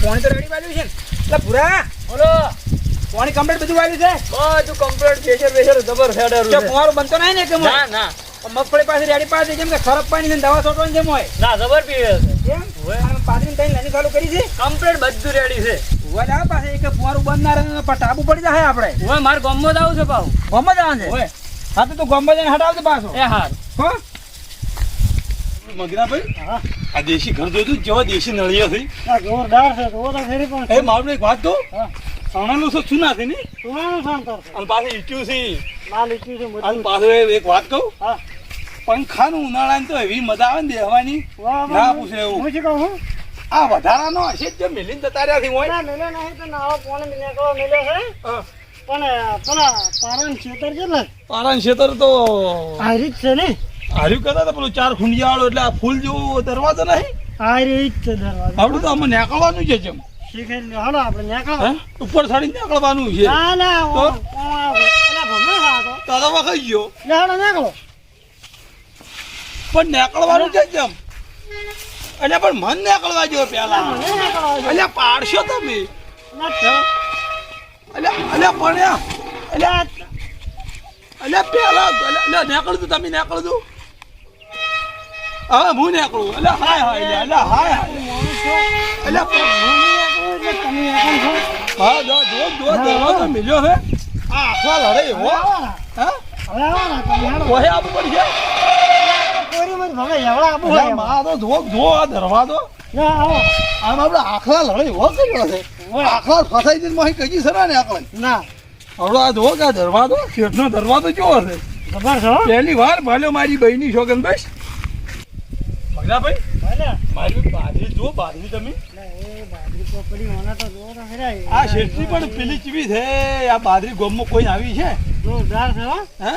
પાણી તો રેડી વાળ્યું છે ને એટલે ભૂરા બોલો પાણી કમ્પ્લીટ બધું વાળ્યું છે બધું કમ્પ્લીટ પ્રેશર જબર હેડર તો ફુવારો બનતો નહીં ને કે ના ના મગફળી પાસે રેડી પાસે જેમ કે ખરાબ પાણી છે દવા છોટવાની જેમ હોય ના જબર પીવે છે એમ પાણી તઈ નાની ચાલુ કરી છે કમ્પ્લીટ બધું રેડી છે ઓય આ પાસે એક ફુવારું બંધ ના રહે પટાબુ પડી જાય આપણે ઓય માર ગામમાં જ આવું છે પાછું ગોમમાં જવાનું છે ઓય હા તો ગોમમાં જઈને હટાવજો પાછો એ હાર હો મગનાભાઈ આ દેશી ઘર જોયું જેવા દેશી નળિયા થઈ જોરદાર છે તો ફેરી પણ એ મારું એક વાત કહું સણાનું શું ચૂના છે ને સુનાનું શાંતર છે અને પાછું ઈચ્યું છે લાલ ઈચ્છું છે અને પાછું એક વાત કહું હા પંખાનું ઉનાળાની તો એવી મજા આવે ને દેવાની ના પૂછે એવું હું શું કહું આ વધારાનો હશે જ મેલીને જતા રહ્યા છે હોય ના મેલે નહીં તો નાવો પોણે નીકળો મેલે છે પણ પેલા પારણ ખેતર છે ને પારાન ખેતર તો આ રીત છે ને હાર્યું કરતા હતા પેલું 4 ખુંડિયા વાળો એટલે આ ફૂલ જેવો દરવાજો નહીં આ રીત છે દરવાજો આવડું તો આમાં નીકળવાનું છે જેમ શીખેલી હાલો આપણે નીકળો હે ઉપર ચડીને નીકળવાનું છે ના ના તો? પેલા ભમે ખાતો તારામાં ખાઈ ગયો લે હાલો નીકળો પણ નીકળવાનું છે જેમ અને પણ મન નીકળવા જો પેલા અલ્યા પાડશો તમે અલ્યા પણ અલ્યા પેલા અલ્યા નીકળતું તમે નીકળતું હા હું નીકળું અલ્યા હાય હાય અલ્યા હાય હાય અલ્યા હા જો દરવાજો મિલ્યો હે આ આખવા લડે હો હા કોહે આપવું પડશે મારો જો આ દરવાજો આમ આપણે આખલા લડે હો કર્યો છે આખલા ફસાઈ જઈને માહી કજી સરા ને આકલે ના હવે આ જો કે આ દરવાજો શેઠનો દરવાજો કેવો છે પહેલી વાર ભાલ્યો મારી બહેની શોગન બસ મગનાભાઈ મારી બાજરી જો બાજરી તમે આ શેઠની પણ પેલી ચીવી છે આ બાજરી ગોમમાં કોઈ આવી છે જોરદાર છે હે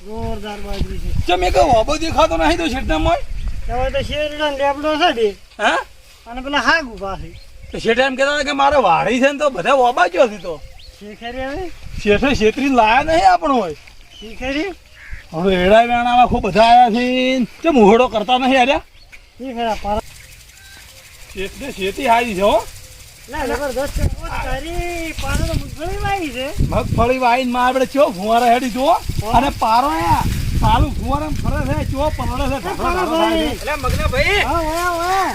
જોરદાર બાજરી છે ચમ એક ઓબો દેખાતો નહીં તો શેઠના મોય હવે તો શેરડા લેબડો છે બે હે અને પેલા હાગ ઉભા છે તો શેઠ એમ કહેતા હતા કે મારે વાડી છે ને તો બધા ઓબા ગયો હતી તો શીખરી હવે શેઠે છેતરીને લાયા નહીં આપણો હોય શીખરી હવે એડા વેણામાં ખૂબ બધા આવ્યા છે તે મુહડો કરતા નહીં આર્યા શીખરા પાર શેઠને શેતી હારી છે હો ના જબરદસ્ત છે ઓ તારી પાનો તો મુગફળી વાવી છે મગફળી વાઈન માં આપણે ચો ફુવારા હેડી જુઓ અને પારો પાલું ફુવારા ફરે છે ચો પલડે છે એટલે મગના ભાઈ હા હા હા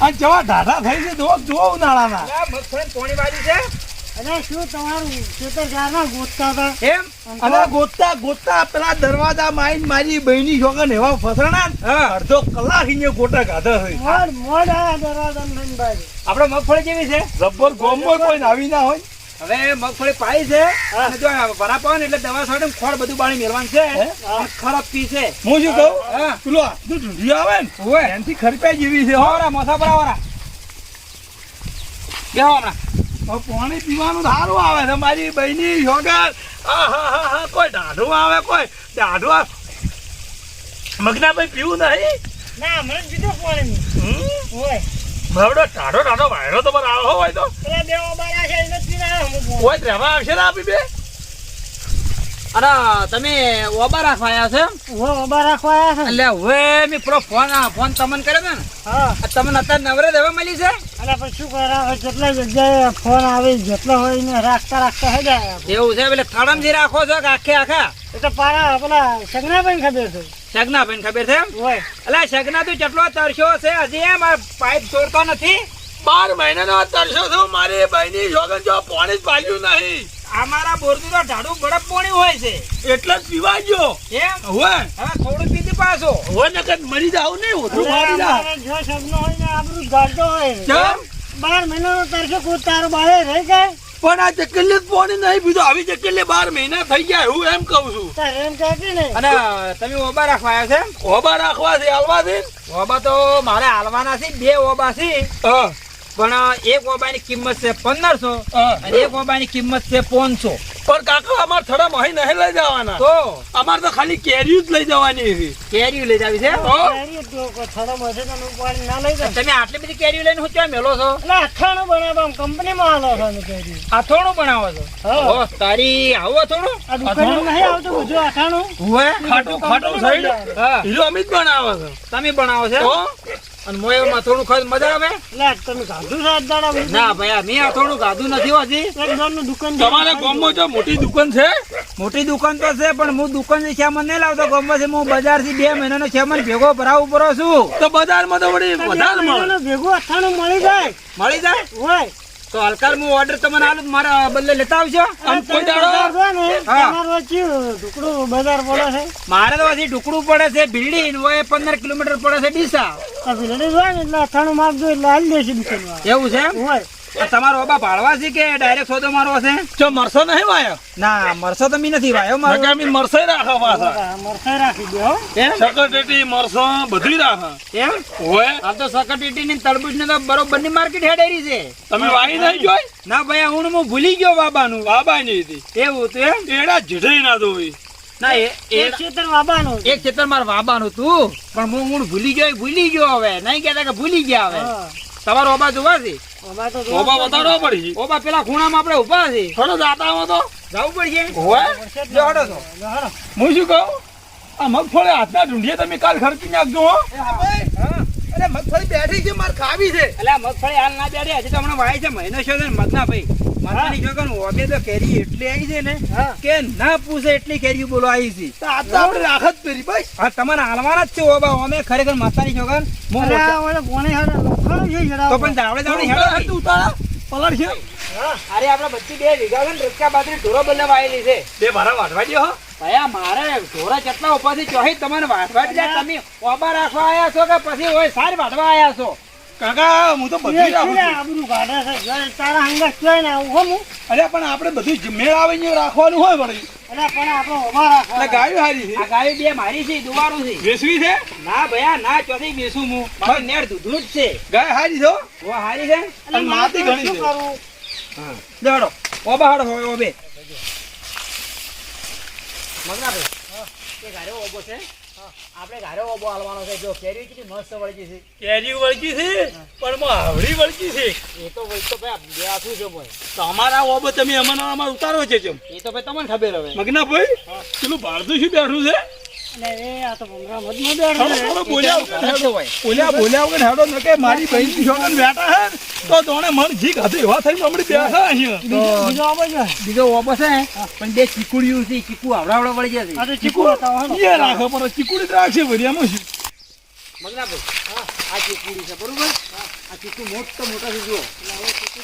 અને જવા ઢાઢા થઈ છે જો ઉનાળાના મગફળી પાણી વાળ્યું છે અરે શું તમારું ખેતર ચારના ગોતતા હતા એમ અને ગોતતા પેલા દરવાજા માઈન મારી બહેની છોકન એવા ફસણા ને અડધો કલાક ઇને ગોટા ગાધા છે મોડ આયા દરવાજા લઈને બાજુ આપણે મગફળી કેવી છે જબ્બર ગોમમાં કોઈ આવી ના હોય હવે મગફળી પાઈ છે અને જો ભરા પાવ ને એટલે દવા છાંટે ખોળ બધું પાણી મેળવાનું છે અને ખરાબ પી છે હું શું કહું હા પેલો હાથનું ઢૂંઢી આવે ને ઓય એનાથી ખરપાઈ જેવી છે હો હોરા મોસા પરાવારા બેહો હમણાં પાણી પીવાનું સારું આવે છે મારી બહેની છોકર હા કોઈ ઢાઢું આવે કોઈ ઢાઢું આવે મગનાભાઈ પીવું નહીં ના મને બીજો પાણી હોય બરાબર ટાઢો વાયરો તો પર આવો હોય તો પેલા બે ઓબારા છે એને પીના હું કોઈ રહેવા આવશે ને આપી બે અરે તમે ઓબા રાખવા આવ્યા છે હું ઓબા રાખવા આવ્યા છે એટલે હવે મેં પેલો ફોન તમને કર્યો ને હા તમને અત્યારે નવરે દેવા મળી છે અને પછી શું કરા જેટલા જગ્યાએ ફોન આવે જેટલો હોય ને રાખતા હે જાય એવું છે એટલે થડમજી રાખો છો કે આખે આખા એ તો પારા પેલા સગના પણ ખબર છે શગના ભાઈ ખબર છે એમ હોય એટલે શગના તું જેટલો તરસ્યો છે હજી એમ પાઇપ તોડતો નથી 12 મહિનાનો તરસો છું મારી બહેની છોકર જો પાણી જ પાલ્યું નહીં અમારા બોરનું તો ઢાડું બરફ પોણી હોય છે એટલે જ પીવા ગયો એમ હોય હવે થોડું પીધી પાછો હોય ને કદ મરી જાવ ને ઓધું મારી જા જો સગનો હોય ને આપણું ગાડતો હોય કેમ 12 મહિનાનો તરસો કોઈ તારું બારે રહી જાય પણ આ ચકલી પાણી નહીં પીધું આવી ચકલી 12 મહિના થઈ ગયા હું એમ કહું છું તાર એમ કહે ને અને તમે ઓબા રાખવા આવ્યા છે ઓબા રાખવા છે હાલવા દે ઓબા તો મારે હાલવાના છે 2 ઓબા છે હા પણ એક ઓબાની કિંમત છે 1500 અને એક ઓબાની કિંમત છે 500 પણ કાકા અમાર થડા મહી નહીં લઈ જવાના તો અમાર તો ખાલી કેરી જ લઈ જવાની છે કેરીઓ લઈ જાવી છે થોડો મજે તો પાણી ના લઈ જાય તમે આટલી બધી કેરીઓ લઈને હું ક્યાં મેલો છો એટલે અથાણું બનાવવા કંપનીમાં આલો છો ને કેરી અથોણું બનાવો છો હા. ઓ તારી આવો અથોણું આ દુકાનમાં નહીં આવતું બધું અથાણું હુએ ખાટું સાઈડ હા હીરો અમિત બનાવે છે તમે બનાવો છો તો અને મોય અથોણું ખાઈ મજા આવે? એટલે તમે ગાધું છે આજ દાડા બધું? ના ભાઈ મેં અથોણું ગાધું નથી હજી. એક જણનું દુકાન છે. તમારા ગામમાં જો મોટી દુકાન છે મોટી દુકાન તો છે પણ હું દુકાન થી સામાન નહીં લાવતો ગામમાંથી. હું બજાર થી 2 મહિનાનો સામાન ભેગો ભરાવું પડો છું. તો બજારમાં તો વળી વધારે મળે. એનું ભેગું 98 મળી જાય મળી જાય હોય. તો હાલકાલ હું ઓર્ડર તમને આલું, મારા બદલે લેતા આવજો. આમ કોઈ તમે દાડો બજાર જો ને, હા. તમારું ચિયું ઢુકડું બજાર પડે છે. મારે તો હજી ટુકડું પડે છે ભીલડી ને ઓય 15 કિલોમીટર પડે છે ડીસા. આ ભીલડી જોય ને એટલે 98 માગજો એટલે હાલી દેશે દુકાનવાળા. એવું છે એમ? હોય. આ તમારો બાબા ભાળવા છે કે ડાયરેક્ટ સોદો મારો હશે? જો મરસો નહીં વાયો ના મરસો તો મી નથી વાયો મારો. નકામી મરસાઈ રાખો પાછા હા, મરચાઈ રાખી દે હો. એમ? સકટેટી મરસો બધું રાખો એમ? હોય હાલ તો સકટીટી ની તરબૂચ ને તો બરોબર ની માર્કેટ હેડેરી છે. તમે વાઈ નહીં જોઈ ના ભાઈ હું ભૂલી ગયો બાબાનું. બાબાની હતી એવું તો એમ? એડા જેઠાઈ ના દોઈ ના એક ખેતર વાબાનું. એક ખેતર મારે વાબાનું તું પણ હું ભૂલી ગયો હવે નહીં કહેતા કે ભૂલી ગયા હવે. હા. તમારો ઓબા જોવા છે? ઓબા તો જોવા ઓબા બતાડો પડી ઓબા પેલા ખૂણામાં આપણે ઉભા છે. થોડો જાતામાં તો જવું પડશે. હોય પડશે જ જો હડો તો. લે હાલો. હું શું કહું આ મગફળી હાથના ઢૂંઢીએ તમે કાલ ખર્ચી નાખજો હો અરે મગફળી બેઠી છે મારે ખાવી છે. એટલે આ મગફળી હાલ ના બેઠી હજી તો હમણાં વાય છે મહિનો છે ને મગના ભાઈ. મગનાની જોગન ઓબે તો કેરી એટલી આવી છે ને હા. કે ના પૂછે એટલી કેરી બોલો આવી છે. તો આજ તો આપણે રાખત પેરી બસ હા તમારે હાલવાના જ છે ઓબા અમે ખરેખર માતાની જોગન હું અરે આ ઓલે કોણે હારે લખવાનું છે જરા. તો પણ દાવડે દાવડે હેડો હેડો ઉતારા પલળ છે અરે આપણે બચ્ચી 2 વીઘા છે ને રચકા બાજરી ઢોરો બદલે વાયેલી છે. બે ભારા વાટવા દો હો ભયા મારે ઢોરા કેટલા ઉપાથી ચોહી તમને વાટવા જ તમે ઓબા રાખવા આયા છો કે પછી હોય સારી વાટવા આયા છો? કાકા હું તો બધું રાખું છું આબરૂ કાઢે છે. જોઈ તારા હંગાત જોઈ ને આવું હો હું. અરે પણ આપણે બધું જમેળ આવે ને રાખવાનું હોય વળી અરે પણ આપણો ઉભા એટલે રાખવા. ગાયું હારી છે આ ગાયો 2 મારી છે દુવારું છે. વેસવી છે ના ભયા ના ચોથી બેસું હું મારું નેર દૂધનું જ છે. ગાય હારી છો ઓ હારી છે એટલે અને માટી મારે ઘણી શું છે. કરવું? દેડો ઓબા હાડો હોય ઓબે મગના ભાઈ એ ઘરે ઓબો છે. આપણે ઘરે ઓબો હાલવાનો છે. જો કેરી કેટલી મસ્ત વળગી છે. કેરી વળગી છે પણ આવડી વળગી છે એ તો ભાઈ તો ભાઈ બેઠું છે ભાઈ. તમારા ઓબો તમે અમાર ઉતારો છે કેમ એ તો ભાઈ તમને ખબર હવે. મગના ભાઈ પેલું ભારતું શું બેઠું છે એટલે એ આ તો ભમરા મધમાં બેઠો થોડો છે. થોડો બોલ્યા વગર હેડો ભાઈ બોલ્યા વગર હેડો ન કે મારી બહેન છોકરા બેઠા હે તો તોણે મન જી ખાધું એવા થઈને હમણાં બેઠા અહીંયા બીજો આવો છે. બીજો ઓબો છે પણ 2 ચીકુડિયું છે. ચીકુ આવડા વળી ગયા છે. આ તો ચીકુ હતા હો. એ રાખો પણ ચીકુડી તો રાખશે ભર્યામાં શું મગના ભાઈ આ ચીકુડી છે બરોબર. આ ચીકુ મોટો છે જુઓ.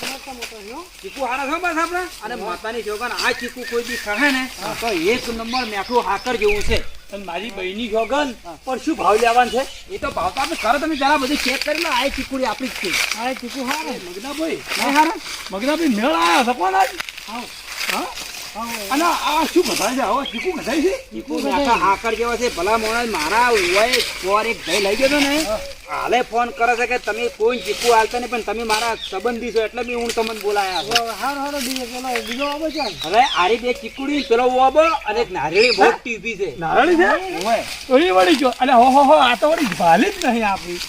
મોટો મોટો છે હો. ચીકુ હારા છે બસ આપણા. અને માતાની જોગન આ ચીકુ કોઈ બી ખાહે ને તો 1 નંબર મેઠું હાકર જેવું છે. અને મારી બહેની છોકન પણ શું ભાવ લેવાનું છે એ તો ભાવ તો આપણે કરો તમે જરા બધું ચેક કરી લો. આ ચીકુડી આપણી જ છે. આ ચીકુ હારે. મગનાભાઈ નહીં હારા? મગનાભાઈ મેળ આવ્યા છે કોણ આજ આવો. હા આવો. અને આ શું બધાય છે હવે ચીકુ બધાય છે ચીકુ મેઠા હાકર જેવા છે. ભલા મોણા મારા ઓય ફોર એક ભાઈ લઈ ગયો હતો ને હાલે ફોન કરે છે કે તમે કોઈ ચીકુ હાલતા નહીં પણ તમે મારા સંબંધી છો એટલે બી હું તમને બોલાયા છું. હારો બીજો આવો છે. હવે આરી 2 ચીકુડી પેલો ઓબો અને એક નારિયેળી મોટી ઊભી છે. નારળી છે ઓય તો એ વળી ગયો અને હો આ તો વળી ભાલી જ નહીં આપણી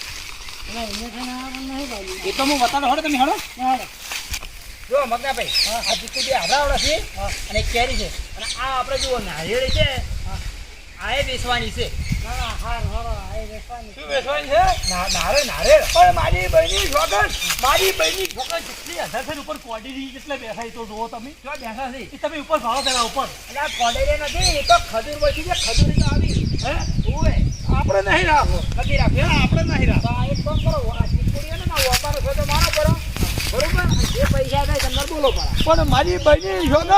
એટલે અહીંયા છે ને આ નહીં બાજુ. એ તો હું બતાડો હડો તમે હડો. હાલો. જો મગનાભાઈ આ ચીકુ 2 હાવડા છે અને એક કેરી છે અને આ આપણે જુઓ નારિયેળી છે આ એ બેસવાની છે. ના, ના, હારો, આ એ વેચવાની. શું બેસવાની છે નારે પણ મારી બહેની છોકન જેટલી અધરસન ઉપર કોડી કેટલે બેસાય તો જુઓ તમે જો બેસા છે એ તમે ઉપર ભાવો પેલા ઉપર એટલે આ કોડેરે નથી એ તો ખજૂર વળી છે. ખજૂરી તો આવી હે ઓય આપણે નહીં રાખો નથી રાખ્યો. આપણે નહીં રાખો તો આ એક કામ કરો આ ચીકુડીઓ ને ના ઓપારો છો તો મારો કરો બરોબર. અને જે પૈસા થાય તમને બોલો પડે. પણ મારી બહેની છોકન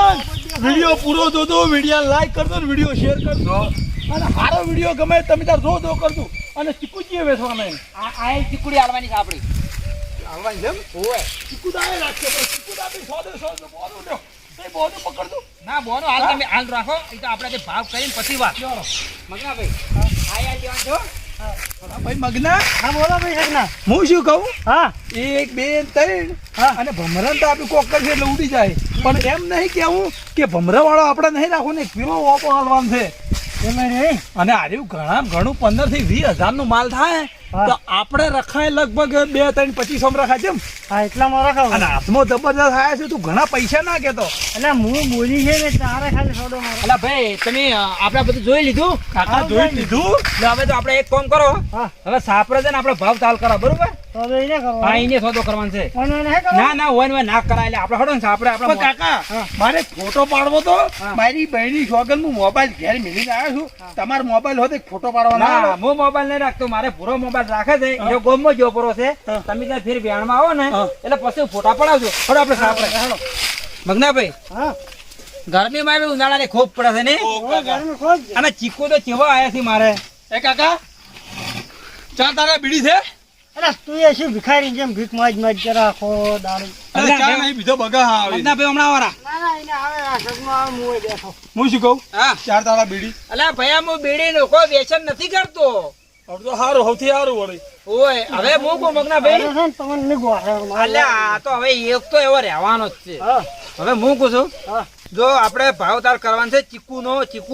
વિડીયો પૂરો જોજો વિડીયો લાઈક કરજો ને વિડીયો શેર કરજો અને સારો વિડીયો ગમે તમે તાર જો કરજો અને ચીકુજીએ વેચવાના આ એક ચીકુડી હાલવાની છે આપણી. હાલવાની છે એમ ઓય ચીકુદાએ રાખશે પણ ચીકુદા બી સો બોલું લ્યો એ બોલું પકડજો ના બોનો હાલ તમે હાલ રાખો. એ તો આપણે ભાવ કરીને પછી વાત. મગનાભાઈ આ યાર જવાનું છો. ભાઈ મગના હા બોલો ભાઈ સગના. હું શું કહું હા 1 2 3 હા. અને ભમરણ તો આપણે કોક કરશે એટલે ઉડી જાય પણ એમ નહીં કેવું કે ભમરા વાળો આપણે નહીં રાખવો ને પેલો ઓપો હાલવાનું છે એમાં રે અને આજે ઘણું 15 થી 20,000 નું માલ થાય હા. તો આપણે રખાય લગભગ 2-3-25 રખાય છે એમ. હા એટલામાં રખાવ અને હાથમાં જબરદસ્ત આયા છે તું ઘણા પૈસા ના કેતો. એટલે હું બોલી છે ને તારે ખાલી છોડો મારો અલા ભાઈ તમે આપણે બધું જોઈ લીધું કાકા હા, જોઈ ભાઈ. લીધું. એટલે હવે તો આપણે એક કામ કરો હા હવે સાપરે છે ને આપણે ભાવ તાલ કરો બરોબર તો હવે એને કરો હા એને સોદો કરવાનો છે પણ એને હે કરો ના ના હોય ના કરાય એટલે આપણે હડો ને સાપરે પણ આપણે કાકા હા. મારે ફોટો પાડવો તો હા. મારી બહેની શોગન હું મોબાઈલ ઘેર મેળીને આવ્યો છું. તમારો મોબાઈલ હોત એક ફોટો પાડવાનો ના આવ્યો. હું મોબાઈલ નહીં રાખતો મારે પૂરો મોબાઈલ રાખે છે એ ગોમમાં જો પૂરો છે હા. તમે ત્યાં ફેર વ્યાણમાં આવો ને હા. એટલે પછી ફોટા પડાવજો હડો આપણે સાપરે હાલો મગનાભાઈ હા ગરમીમાં બી ઉનાળાની ખૂબ પડે છે ને ઓ કાકા. ઘરમાં ખોજ અને ચીકુ તો કેવા આયા છે મારે એ કાકા ચા તારા બીડી છે? અરે તું એ શું ભિખારી જેમ ભીખ માજ કરે આખો દારૂ અરે ચા નહીં બીજો બગા હા આવી. મગનાભાઈ હમણાં વાળા ના ના એને આવે આ ઘરમાં આવે હું બેઠો હું શું કહું હા ચાર તારા બીડી અલા ભૈયા હું બીડી નો કોઈ વ્યસન નથી કરતો હવે તો સારું સૌથી સારું વળી. ઓય હવે હું કહું મગનાભાઈ અરે છે ને તમને નહીં ગોઠે અલ્યા આ તો હવે એક તો એવો રહેવાનો જ છે હા હવે હું કહું છું હા જો આપણે ભાવતાલ કરવાનો છે ચીકુ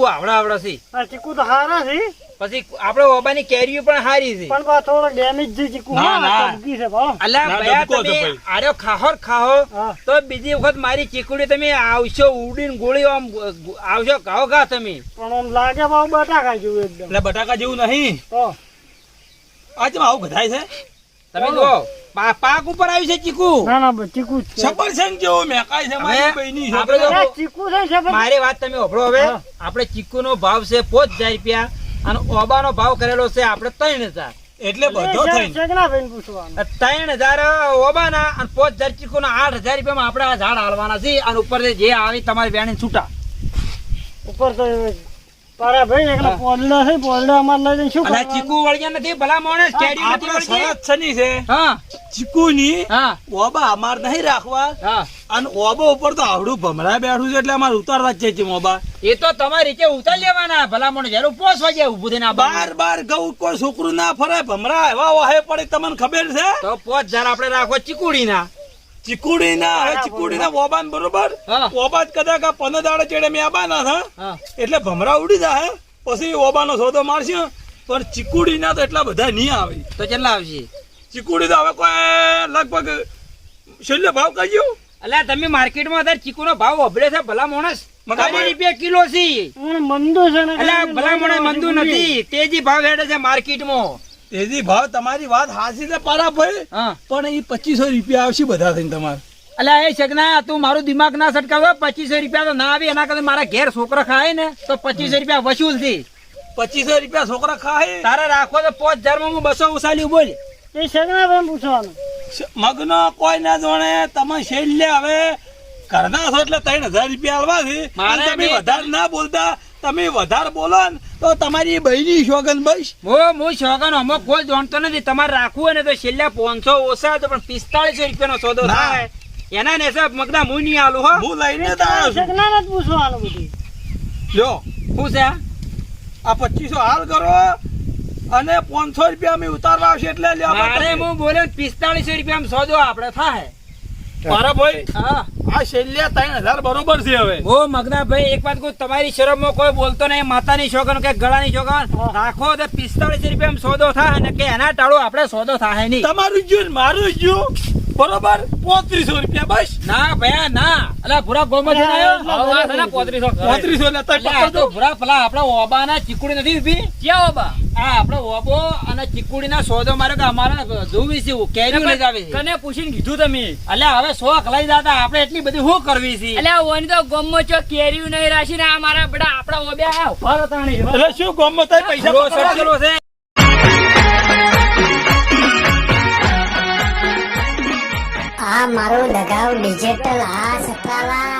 આવડે છે આ ચીકુ તો હારા છે પછી આપણે ઓબાની કેરીઓ પણ હારી છે પણ બા થોડો ડેમેજ છે ચીકુ ના, હા ના. ચમકી છે ભાવ અલ્યા ના, ભૈયા ડબકો છે તમે ભાઈ. આર્યો ખાહો હા તો બીજી વખત મારી ચીકુડી તમે આવશો ઉડીને ગોળી આમ આવશો ખાઓ ખા તમે પણ આમ લાગે ભાવ બટાકા જેવું એકદમ એટલે બટાકા જેવું નહીં. તો આજે આવું ગધાય છે. તમે જો પાક ઉપર આવી છે ચીકુ ના ના ચીકુ જ છે સફરજન જેવો મેકાય છે મારી બહેની આપણે છોકરી. તો- અરે ચીકુ છે છે ભાઈ. મારી વાત તમે ઓભળો હવે હા. આપણે ચીકુ નો ભાવ છે 5,000 રૂપિયા અને ઓબાનો ભાવ કરેલો છે આપણે 3,000 એટલે બધો થઈને જગના ભાઈને પૂછવાનું 3,000 ઓબાના અને 5,000 ચીકુ ના 8,000 રૂપિયામાં આપણે આ ઝાડ હાલવાના છે અને ઉપર જે આવી તમારી વેણી છૂટા ઉપર તો તારા ભાઈ એકલા પોદડા છે પોદડા અમાર લઈ જઈને શું અને આ કરવાનું? ચીકુ વળગ્યા નથી ભલા માણસ કેરી નથી આપણે વળગી શરત છની છે હા ચીકુની હા ઓબા અમાર નહીં રાખવા હા અને ઓબો ઉપર તો આવડું ભમરા બેઠું છે એટલે અમારે ઉતારવા જ છે ઓબા. એ તો તમારી રીતે ઉતાર લેવાના ભલા માણસ જયારે પોસવા જાય ઉભું થઈને આવવાનું. બાર ઘઉં કોઈ છોકરું ના ફરે ભમરા એવા વાહે પડે તમને ખબર છે? તો 5,000 આપણે રાખો ચીકુડી ના ચીકુડી ના હવે ચીકુડી ના ઓબાન બરોબર હા. ઓબા જ કદાચ આ 15 દાડે ચેડે મેં આબાના હતા હા એટલે ભમરા ઉડી જાય પછી ઓબાનો સોદો મારશે પણ ચીકુડી ના તો એટલા બધા નહીં આવે. તો કેટલા આવશે ચીકુડી તો હવે કોઈ લગભગ છેલ્લે ભાવ કહીયો અલ્યા તમે માર્કેટમાં અત્યારે ચીકુનો ભાવ વભળે છે ભલા માણસ મગાભાઈ. 30 રૂપિયા કિલો છે મને મંદુ છે ને અલ્યા ભલા માણસ મંદુ નથી તેજી ભાવ હેડે છે માર્કેટમાં તેજી ભાવ તમારી વાત હાસી છે પારા ભાઈ હા પણ એ 2500 રૂપિયા આવશે બધા થઈને તમારે. અલ્યા એ સગના તું મારું દિમાગ ના સટકાવ 2500 રૂપિયા તો ના આવે એના કરતા મારા ઘેર છોકરા ખાય ને તો 2500 રૂપિયા વસૂલ થી 2500 રૂપિયા છોકરા ખાય તારે રાખો તો 5,000 માં હું 200 ઉછાલ્યું બોલ એ સગના ભાઈને પૂછવાનું મગનો કોઈ ના જોણે તમે છેલ્લે હવે ઘરના છો એટલે 3,000 રૂપિયા આલવા છે મારે અને તમે બી- વધારે ના બોલતા તમે વધારે બોલો ને તો તમારી બહેની શોગન બસ. હું શોગન અમુક કોઈ જાણતો નથી તમારે રાખવું હોય ને તો છેલ્લા 500 ઓછા તો પણ 4500 રૂપિયાનો સોદો ના. થાય એના ને સાહેબ મગના હું નહીં આલું હો હું લઈને જ આવ્યો છું. સગના જ પૂછવાનું બધું લ્યો શું છે આ? આ 2500 હાલ કરો અને 500 રૂપિયા અમે ઉતારવા આવશે એટલે લ્યો મારે હું બોલ્યો 4500 રૂપિયામાં સોદો આપણે થાય મારા ભાઈ હા આ છેલ્લે 3,000 બરોબર છે હવે. ઓ મગના ભાઈ એક વાત કહું તમારી શરમમાં કોઈ બોલતો નહીં માતાની શોગન કે ગળાની શોગન રાખો તો 4500 રૂપિયામાં સોદો થાય ને કે એના ટાળો આપણે સોદો થાય નહીં તમારું જ્યું ને મારું જ્યું બરોબર 3500 રૂપિયા બસ. ના ભયા ના અલા ભૂરા ગોમત આવ્યો હવે આ છે ને 3500 કરે. 3500 એટલે તઈ અલ્યા, આ પકડજો. તો ભૂરા પેલા આપણા ઓબાના ચીકુડી નથી ઉભી ક્યાં ઓબા હા આપણે ઓબો અને ચીકુડીના સોદો માર્યો કે અમારા જોવી છે કેરીઓ લઈ જાવે છે કને પૂછીને કીધું તમે અલ્યા હવે શોખ લઈ જાતા આપણે એટલી બધી શું કરવી છે એટલે ઓની તો ગમો ચો કેરીયું નહીં રાશી ને આ મારા બડા આપડા ઓબ્યા ઉભા રહો તાણી. એટલે શું ગામમાં તઈ પૈસા ભૂરો પકડવા સટકેલો છે આ મારું લગાવ ડિજિટલ આ સતાવા